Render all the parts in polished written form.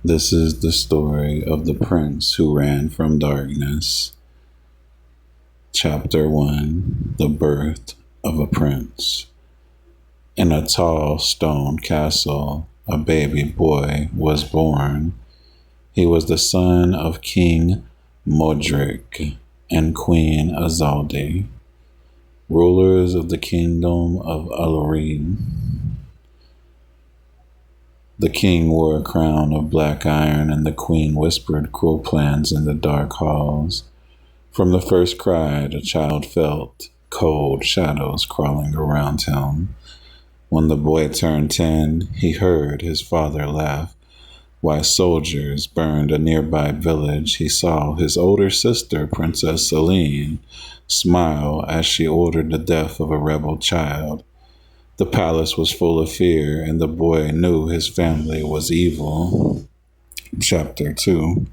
This is the story of the prince who ran from darkness. Chapter 1: The Birth of a Prince. In a tall stone castle, a baby boy was born. He was the son of King Modric and Queen Azaldi, rulers of the kingdom of Alaric. The king wore a crown of black iron, and the queen whispered cruel plans in the dark halls. From the first cry, the child felt cold shadows crawling around him. When the boy turned 10, he heard his father laugh. While soldiers burned a nearby village, he saw his older sister, Princess Celine, smile as she ordered the death of a rebel child. The palace was full of fear, and the boy knew his family was evil. Chapter 2: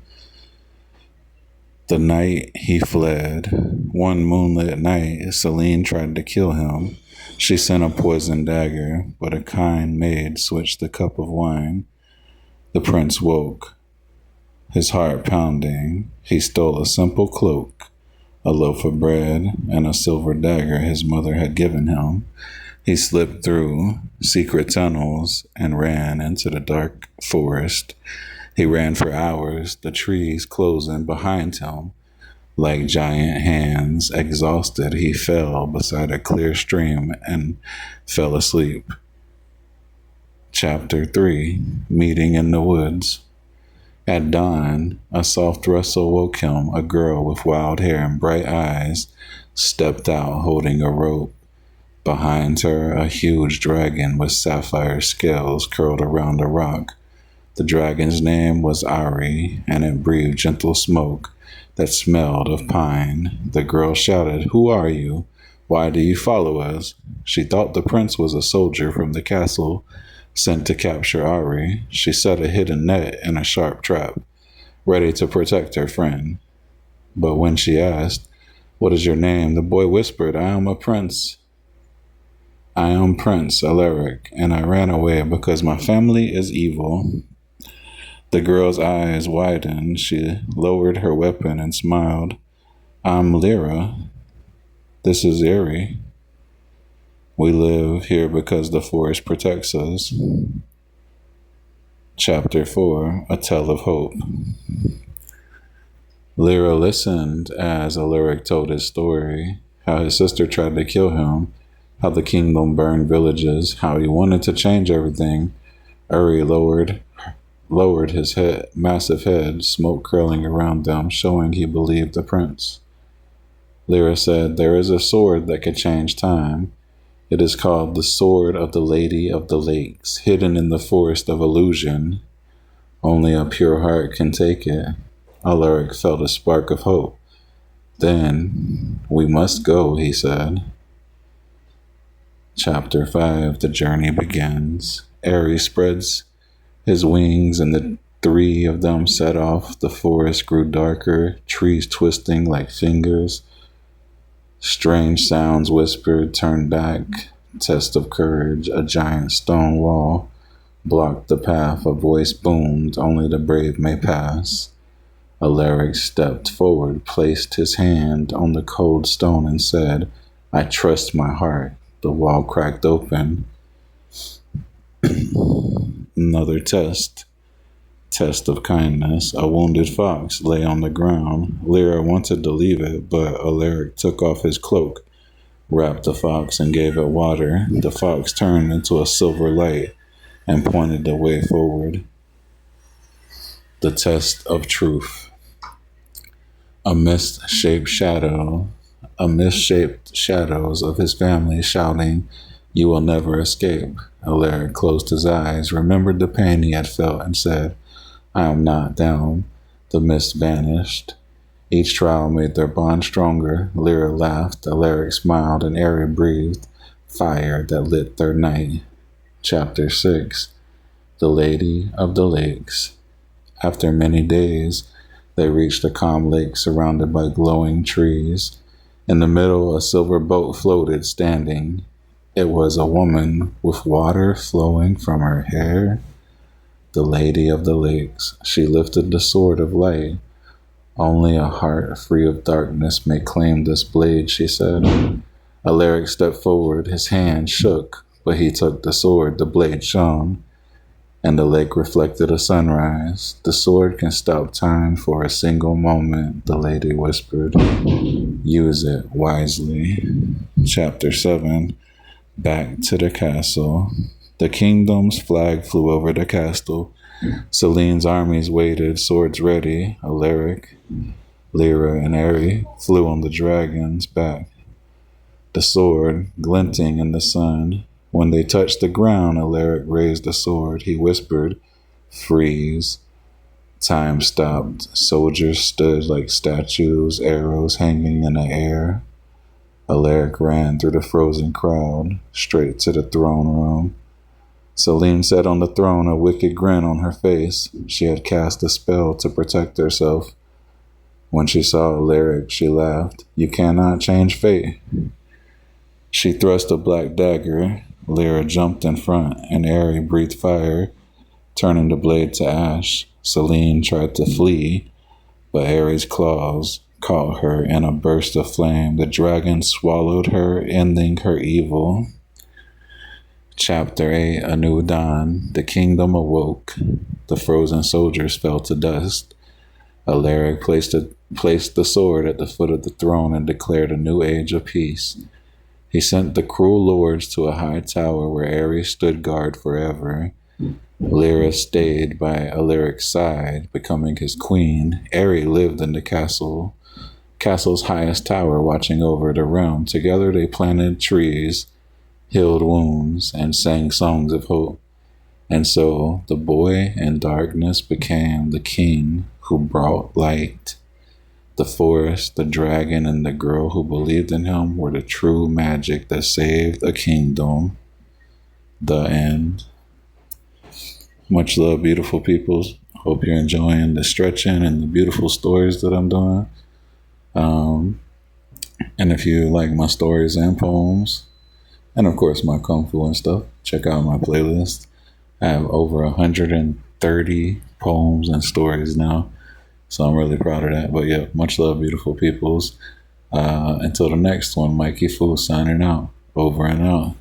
The night he fled. One moonlit night, Celine tried to kill him. She sent a poisoned dagger, but a kind maid switched the cup of wine. The prince woke, his heart pounding. He stole a simple cloak, a loaf of bread, and a silver dagger his mother had given him. He slipped through secret tunnels and ran into the dark forest. He ran for hours, the trees closing behind him like giant hands. Exhausted, he fell beside a clear stream and fell asleep. Chapter 3: Meeting in the Woods. At dawn, a soft rustle woke him. A girl with wild hair and bright eyes stepped out holding a rope. Behind her, a huge dragon with sapphire scales curled around a rock. The dragon's name was Ari, and it breathed gentle smoke that smelled of pine. The girl shouted, "Who are you? Why do you follow us?" She thought the prince was a soldier from the castle sent to capture Ari. She set a hidden net in a sharp trap, ready to protect her friend. But when she asked, "What is your name?" the boy whispered, I am Prince Alaric, and I ran away because my family is evil." The girl's eyes widened. She lowered her weapon and smiled. "I'm Lyra. This is Ari. We live here because the forest protects us." Chapter 4: A Tale of Hope. Lyra listened as Alaric told his story, how his sister tried to kill him, how the kingdom burned villages, how he wanted to change everything. Uri lowered his massive head, smoke curling around them, showing he believed the prince. Lyra said, "There is a sword that could change time. It is called the Sword of the Lady of the Lakes, hidden in the Forest of Illusion. Only a pure heart can take it." Alaric felt a spark of hope. "Then we must go," he said. Chapter 5: The Journey Begins. Ares spreads his wings, and the three of them set off. The forest grew darker, trees twisting like fingers. Strange sounds whispered, "Turn back." Test of courage. A giant stone wall blocked the path. A voice boomed, "Only the brave may pass." Alaric stepped forward, placed his hand on the cold stone, and said, "I trust my heart." The wall cracked open. Another test of kindness. A wounded fox lay on the ground. Lyra wanted to leave it, but Alaric took off his cloak, wrapped the fox, and gave it water. The fox turned into a silver light and pointed the way forward. The test of truth. A mist-shaped shadows of his family shouting, "You will never escape." Alaric closed his eyes, remembered the pain he had felt, and said, "I am not down." The mist vanished. Each trial made their bond stronger. Lyra laughed, Alaric smiled, and Ari breathed fire that lit their night. Chapter 6: The Lady of the Lakes. After many days, they reached a calm lake surrounded by glowing trees. In the middle, a silver boat floated, standing. It was a woman with water flowing from her hair. The Lady of the Lakes, she lifted the sword of light. Only a heart free of darkness may claim this blade, she said. Alaric stepped forward. His hand shook, but he took the sword. The blade shone, and the lake reflected a sunrise. The sword can stop time for a single moment, the lady whispered. Use it wisely. Chapter 7. Back to the castle. The kingdom's flag flew over the castle. Celine's armies waited, swords ready. Alaric, Lyra, and Eri flew on the dragon's back, the sword glinting in the sun. When they touched the ground, Alaric raised the sword. He whispered, "Freeze." Time stopped. Soldiers stood like statues, arrows hanging in the air. Alaric ran through the frozen crowd, straight to the throne room. Celine sat on the throne, a wicked grin on her face. She had cast a spell to protect herself. When she saw Alaric, she laughed. "You cannot change fate." She thrust a black dagger. Lyra jumped in front, and Eri breathed fire, turning the blade to ash. Celine tried to flee, but Eri's claws caught her in a burst of flame. The dragon swallowed her, ending her evil. Chapter 8. A New Dawn. The kingdom awoke. The frozen soldiers fell to dust. Alaric placed the sword at the foot of the throne and declared a new age of peace. He sent the cruel lords to a high tower where Ares stood guard forever. Lyra stayed by Alaric's side, becoming his queen. Ares lived in the castle's highest tower, watching over the realm. Together they planted trees, healed wounds, and sang songs of hope. And so the boy in darkness became the king who brought light. The forest, the dragon, and the girl who believed in him were the true magic that saved a kingdom. The end. Much love, beautiful peoples. Hope you're enjoying the stretching and the beautiful stories that I'm doing. And if you like my stories and poems, and of course my kung fu and stuff, check out my playlist. I have over 130 poems and stories now. So I'm really proud of that. But yeah, much love, beautiful peoples. Until the next one, Mikey Fu signing out. Over and out.